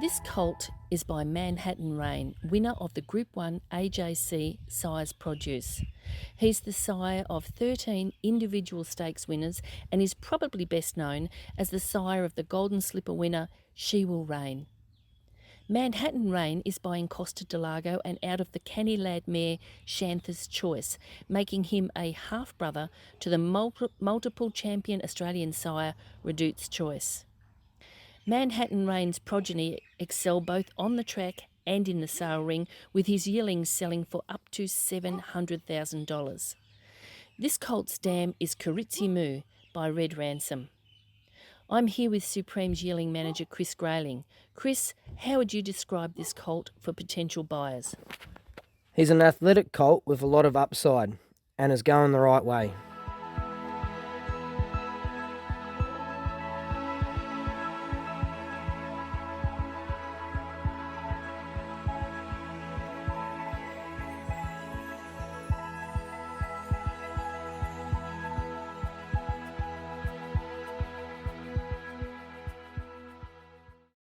This colt is by Manhattan Rain, winner of the Group 1 AJC Sires Produce. He's the sire of 13 individual stakes winners and is probably best known as the sire of the Golden Slipper winner She Will Reign. Manhattan Rain is by Encosta de Lago and out of the Canny Lad mare Shantha's Choice, making him a half-brother to the multiple champion Australian sire Redoute's Choice. Manhattan Rain's progeny excel both on the track and in the sale ring, with his yearlings selling for up to $700,000. This colt's dam is Koritsi Mou by Red Ransom. I'm here with Supreme's yearling manager Chris Grayling. Chris, how would you describe this colt for potential buyers? He's an athletic colt with a lot of upside and is going the right way.